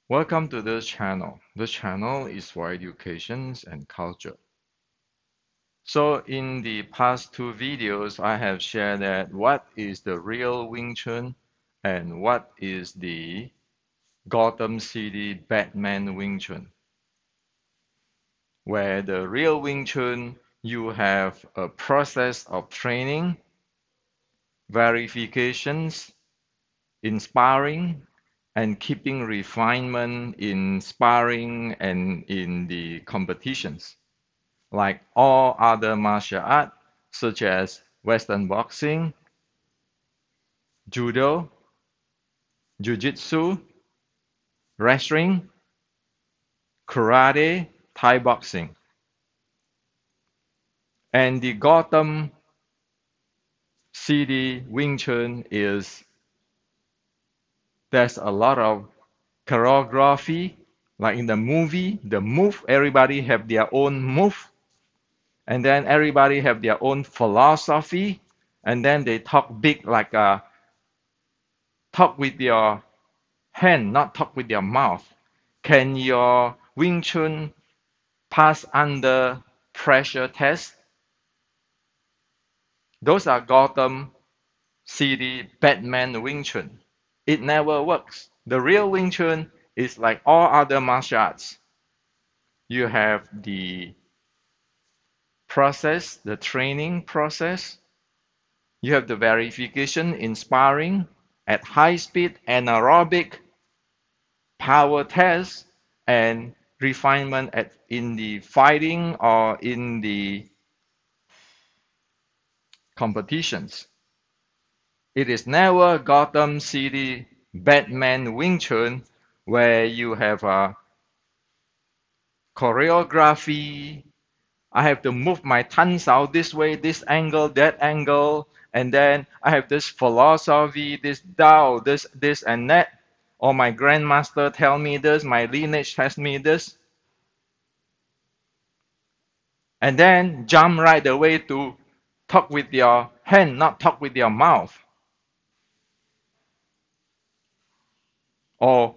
Welcome to this channel. This channel is for education and culture. So in the past two videos, I have shared that what is the real Wing Chun and what is the Gotham City Batman Wing Chun. Where the real Wing Chun, you have a process of training, verifications, inspiring, and keeping refinement in sparring and in the competitions. Like all other martial arts, such as Western boxing, judo, jiu-jitsu, wrestling, karate, Thai boxing. And the Gotham City Wing Chun is there's a lot of choreography, like in the movie, the move, everybody have their own move, and then everybody have their own philosophy, and then they talk big like talk with your hand, not talk with your mouth. Can your Wing Chun pass under pressure test? Those are Gotham City Batman Wing Chun. It never works. The real Wing Chun is like all other martial arts. You have the process, the training process. You have the verification in sparring at high speed, anaerobic, power test, and refinement in the fighting or in the competitions. It is never Gotham City Batman Wing Chun where you have a choreography. I have to move my tongues out this way, this angle, that angle, and then I have this philosophy, this Tao, this and that. Or my grandmaster tell me this, my lineage tells me this. And then jump right away to talk with your hand, not talk with your mouth. Or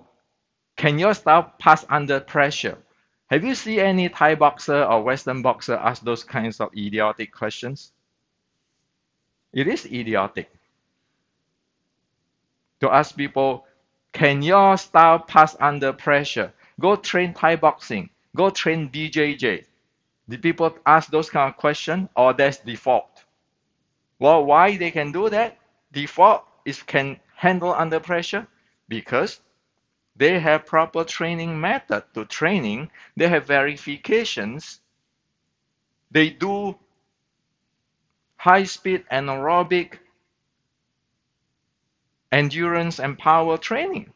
can your style pass under pressure? Have you seen any Thai boxer or Western boxer ask those kinds of idiotic questions? It is idiotic to ask people, can your style pass under pressure? Go train Thai boxing. Go train BJJ. Did people ask those kind of questions or that's default? Well, why they can do that? Default is can handle under pressure because they have proper training method to training. They have verifications. They do high speed anaerobic endurance and power training.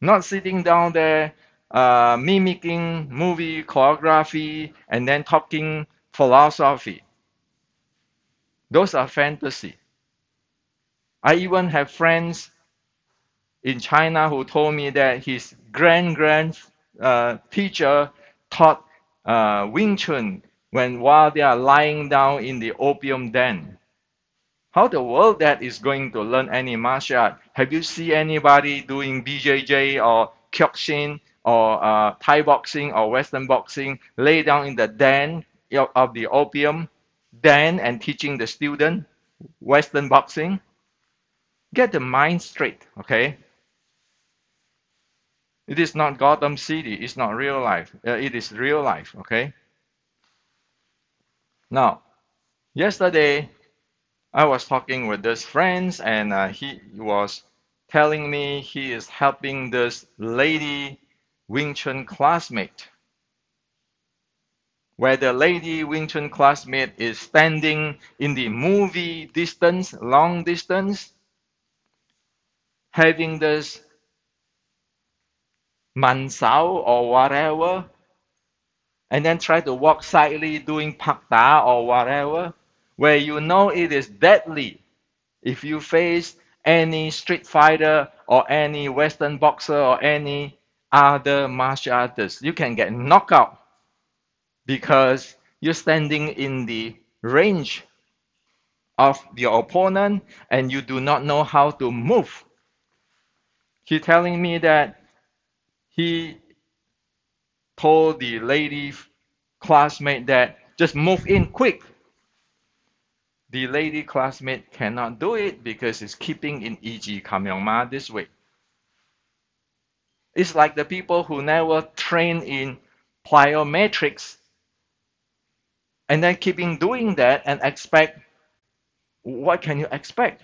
Not sitting down there mimicking movie choreography and then talking philosophy. Those are fantasy. I even have friends in China who told me that his grand teacher taught Wing Chun while they are lying down in the opium den. How the world that is going to learn any martial art? Have you seen anybody doing BJJ or Kyokushin or Thai boxing or Western boxing lay down in the den of the opium den and teaching the student Western boxing? Get the mind straight, okay? It is not Gotham City. It's not real life. It is real life, okay? Now, yesterday I was talking with this friends, and he was telling me he is helping this lady Wing Chun classmate, where the lady Wing Chun classmate is standing in the movie distance, long distance, having this man sao or whatever, and then try to walk silently doing pak da or whatever, where you know it is deadly. If you face any street fighter or any Western boxer or any other martial artist, you can get knocked out because you're standing in the range of your opponent and you do not know how to move. He telling me that he told the lady classmate that just move in quick. The lady classmate cannot do it because it's keeping in 一级 kamyongma this way. It's like the people who never train in plyometrics and then keeping doing that and expect, what can you expect?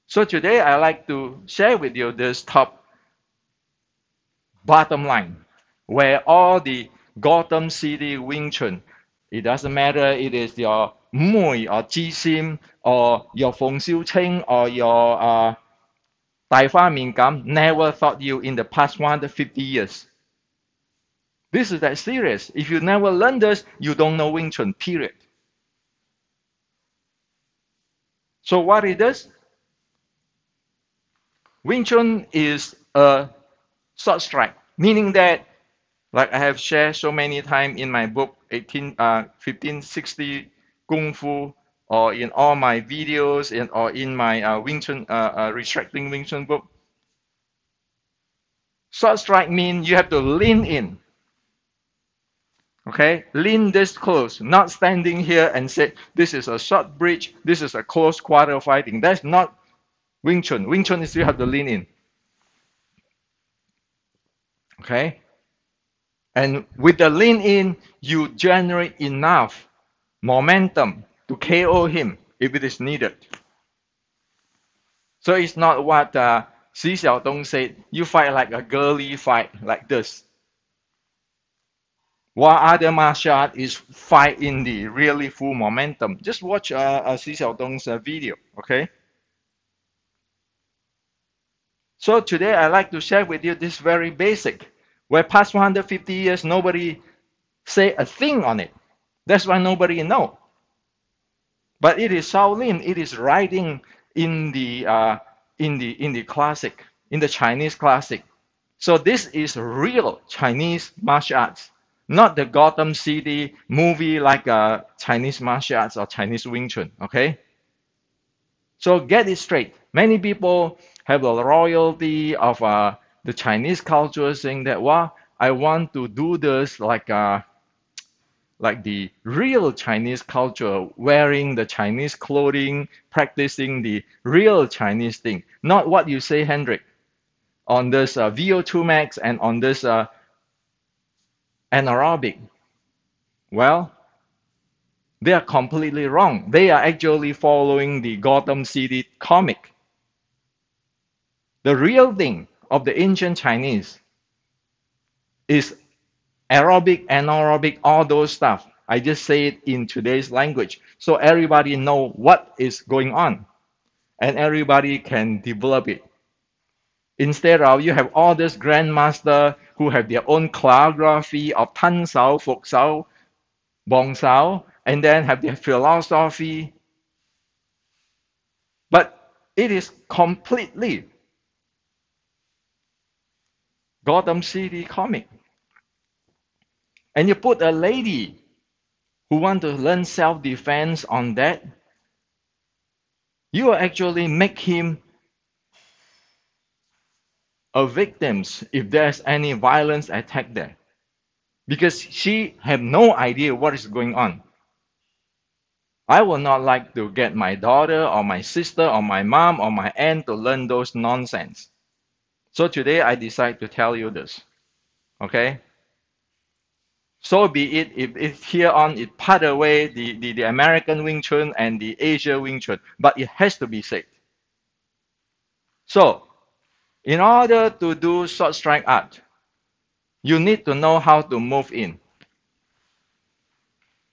So today I like to share with you this top bottom line, where all the Gotham City Wing Chun, it doesn't matter it is your Mui or Ji Sim or your Feng Xiu Ching or your Dai Fa Min Gam, never taught you in the past 150 years. This is that serious. If you never learn this, you don't know Wing Chun, period. So what it is? Wing Chun is a short strike, meaning that, like I have shared so many times in my book, 1560 Kung Fu, or in all my videos, or in my Wing Chun, Restricting Wing Chun book. Short strike means you have to lean in. Okay, lean this close, not standing here and say, this is a short bridge, this is a close quarter fighting. That's not Wing Chun. Wing Chun is you have to lean in. Okay? And with the lean in, you generate enough momentum to KO him if it is needed. So it's not what Xi Xiaodong said, you fight like a girly fight, like this. While other martial art is fight in the really full momentum. Just watch Xi Xiaodong's video, okay? So today I like to share with you this very basic, where past 150 years nobody say a thing on it. That's why nobody know. But it is Shaolin. It is writing in the classic, in the Chinese classic. So this is real Chinese martial arts, not the Gotham City movie like Chinese martial arts or Chinese Wing Chun. Okay. So get it straight. Many people have a royalty of the Chinese culture, saying that, well, I want to do this like the real Chinese culture, wearing the Chinese clothing, practicing the real Chinese thing. Not what you say, Hendrik, on this VO2 max and on this anaerobic. Well, they are completely wrong. They are actually following the Gotham City comic. The real thing of the ancient Chinese is aerobic, anaerobic, all those stuff. I just say it in today's language so everybody know what is going on and everybody can develop it. Instead of you have all this grandmaster who have their own choreography of Tan Sao, Fuk Sao, Bong Sao, and then have their philosophy. But it is completely Gotham City comic. And you put a lady who want to learn self-defense on that, you will actually make him a victim if there's any violence attack there. Because she have no idea what is going on. I would not like to get my daughter or my sister or my mom or my aunt to learn those nonsense. So today I decide to tell you this. Okay? So be it if it's here on it part away the American Wing Chun and the Asia Wing Chun, but it has to be said. So, in order to do short strike art, you need to know how to move in.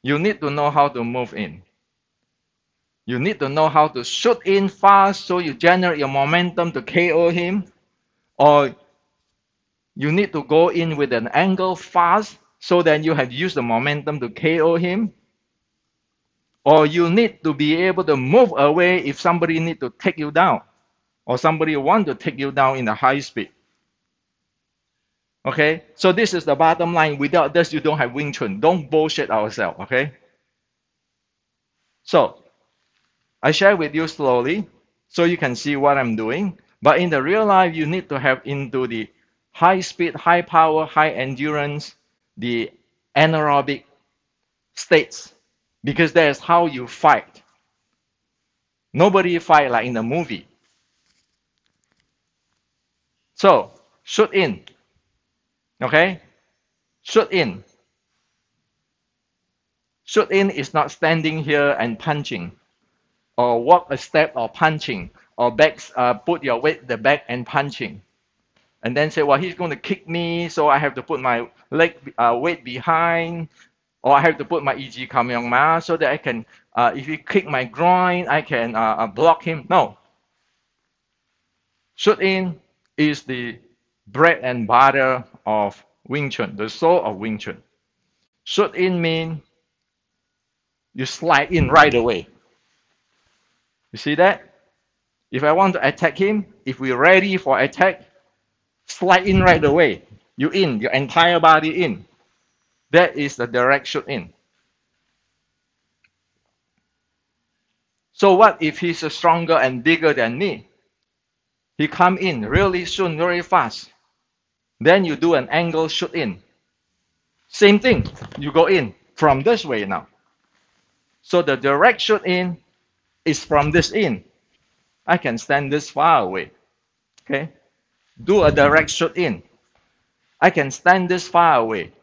You need to know how to move in. You need to know how to shoot in fast so you generate your momentum to KO him. Or you need to go in with an angle fast so that you have used the momentum to KO him. Or you need to be able to move away if somebody need to take you down. Or somebody want to take you down in a high speed. Okay? So this is the bottom line. Without this, you don't have Wing Chun. Don't bullshit ourselves. Okay? So, I share with you slowly so you can see what I'm doing. But in the real life, you need to have into the high speed, high power, high endurance, the anaerobic states, because that's how you fight. Nobody fight like in the movie. So shoot in, okay? Shoot in. Shoot in is not standing here and punching, or walk a step or punching, or put your weight the back and punching, and then say, well, he's going to kick me, so I have to put my weight behind, or I have to put my EG Kamyongma so that I can, if he kick my groin, I can block him. No. Shoot in is the bread and butter of Wing Chun, the soul of Wing Chun. Shoot in means you slide in right away. You see that? If I want to attack him, if we're ready for attack, slide in right away. You in, your entire body in. That is the direct shoot in. So what if he's stronger and bigger than me? He come in really soon, very fast. Then you do an angle shoot in. Same thing. You go in from this way now. So the direct shoot in is from this in. I can stand this far away. Okay? Do a direct shoot in. I can stand this far away.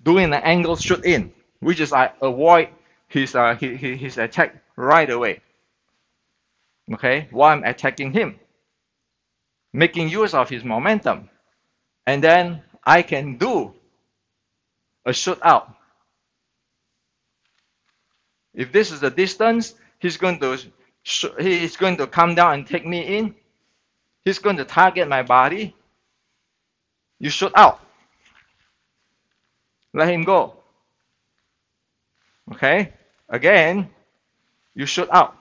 Doing an angle shoot in, which is I avoid his attack right away. Okay? While I'm attacking him. Making use of his momentum. And then I can do a shoot out. If this is the distance, he's going to come down and take me in. He's going to target my body. You shoot out. Let him go. Okay? Again, you shoot out.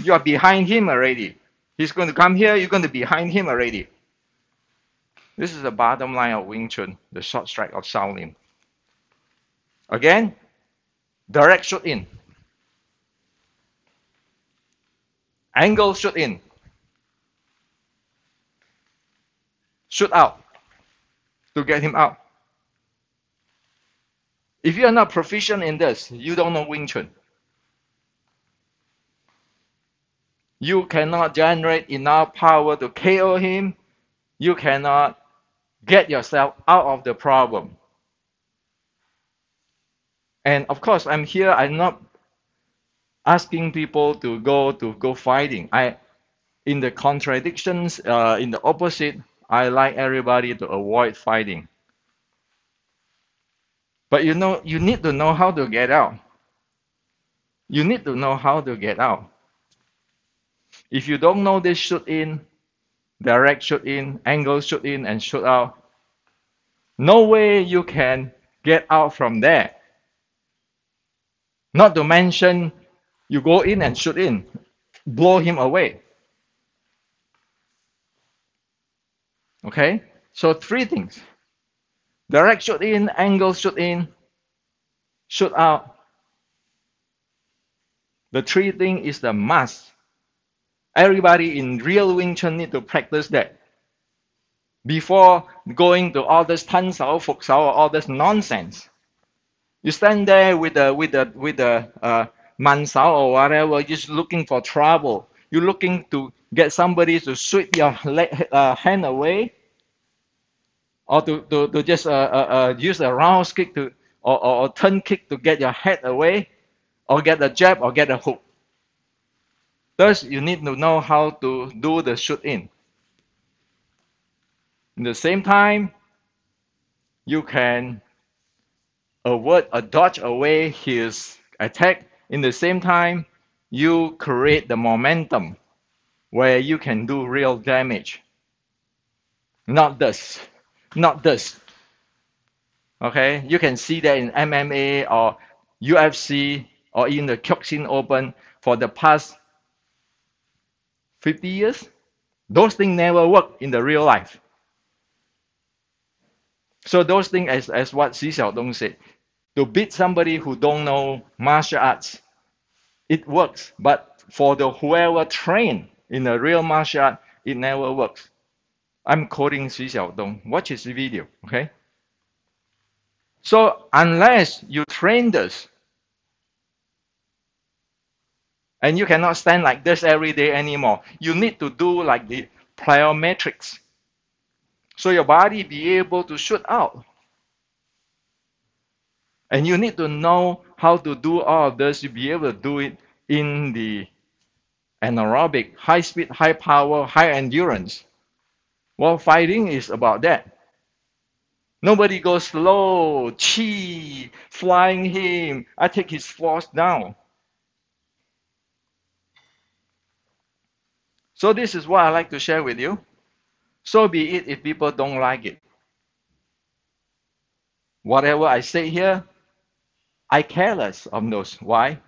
You are behind him already. He's going to come here, you're going to be behind him already. This is the bottom line of Wing Chun, the short strike of Shaolin. Again, direct shoot in. Angle shoot in. Shoot out to get him out. If you are not proficient in this, you don't know Wing Chun. You cannot generate enough power to KO him. You cannot get yourself out of the problem. And of course, I'm not asking people to go fighting. In the contradictions, in the opposite, I like everybody to avoid fighting. But you need to know how to get out. You need to know how to get out. If you don't know this shoot in, direct shoot in, angle shoot in, and shoot out, no way you can get out from there. Not to mention, you go in and shoot in, blow him away. Okay? So 3 things. Direct shoot in, angle shoot in, shoot out. The 3 thing is the must. Everybody in real Wing Chun need to practice that. Before going to all this Tan Sao, Fuk Sao, all this nonsense. You stand there with the Man Sao or whatever, just looking for trouble. You're looking to get somebody to sweep your hand away, or to just use a round kick or turn kick to get your head away, or get a jab or get a hook. Thus, you need to know how to do the shoot in. In the same time, you can avoid or dodge away his attack. In the same time, you create the momentum where you can do real damage. Not this. Not this. Okay? You can see that in MMA or UFC or even the Kyokushin Open for the past 50 years. Those things never work in the real life. So those things, as what Xi Xiaodong said, to beat somebody who don't know martial arts, it works. But for the whoever trained in a real martial art, it never works. I'm quoting Xu Xiaodong. Watch his video, okay? So unless you train this, and you cannot stand like this every day anymore, you need to do like the plyometrics. So your body be able to shoot out. And you need to know how to do all of this to be able to do it in the anaerobic, high speed, high power, high endurance. Well, fighting is about that. Nobody goes slow, chi, flying him, I take his force down. So this is what I like to share with you. So be it if people don't like it. Whatever I say here, I care less of those. Why?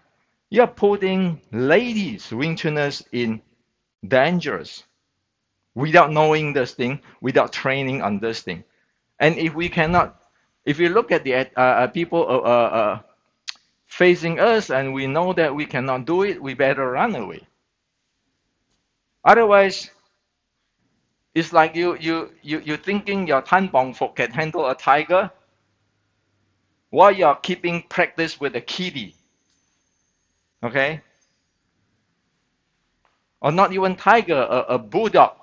You're putting ladies, Wing Chuners, in dangers without knowing this thing, without training on this thing. And if we cannot, if we look at the people facing us and we know that we cannot do it, we better run away. Otherwise, it's like you thinking your Tan Bong Fok can handle a tiger while you're keeping practice with a kitty. Okay? Or not even tiger, a bulldog.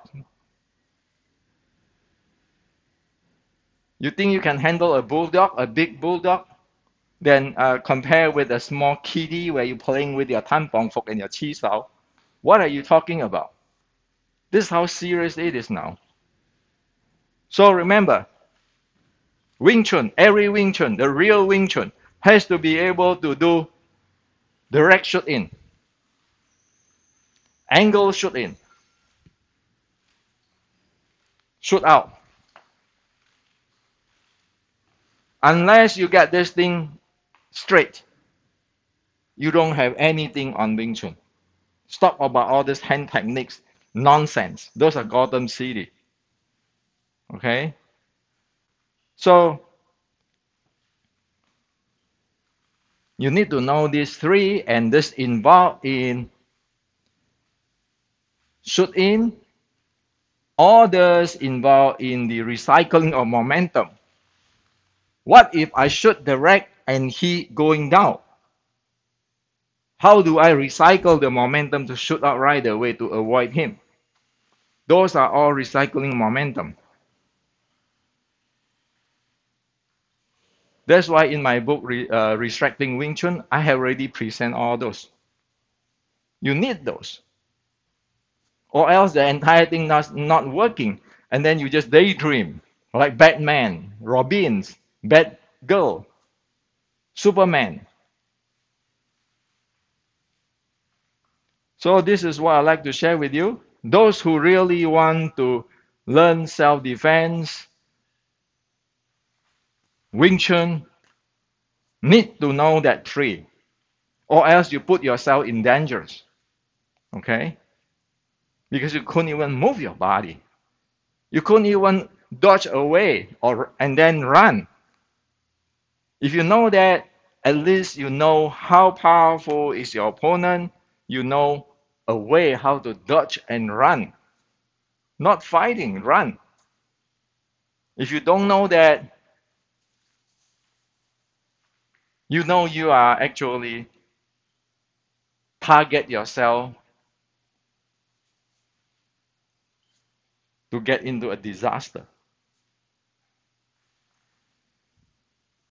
You think you can handle a bulldog, a big bulldog? Then compare with a small kitty where you're playing with your Tan Bong Fok and your Chi Sao. What are you talking about? This is how serious it is now. So remember, Wing Chun, every Wing Chun, the real Wing Chun, has to be able to do direct shoot in, angle shoot in, shoot out. Unless you get this thing straight, you don't have anything on Wing Chun. Stop about all this hand techniques nonsense. Those are Gotham City. Okay? So you need to know these three, and this involved in shoot in, others involved in the recycling of momentum. What if I shoot direct and he going down? How do I recycle the momentum to shoot out right away to avoid him? Those are all recycling momentum. That's why in my book, Restricting Wing Chun, I have already present all those. You need those. Or else the entire thing not working. And then you just daydream. Like Batman, Robins, Batgirl, Superman. So this is what I like to share with you. Those who really want to learn self-defense, Wing Chun, need to know that three. Or else you put yourself in dangers. Okay? Because you couldn't even move your body. You couldn't even dodge away and then run. If you know that, at least you know how powerful is your opponent. You know a way how to dodge and run. Not fighting, run. If you don't know that, you know you are actually target yourself to get into a disaster.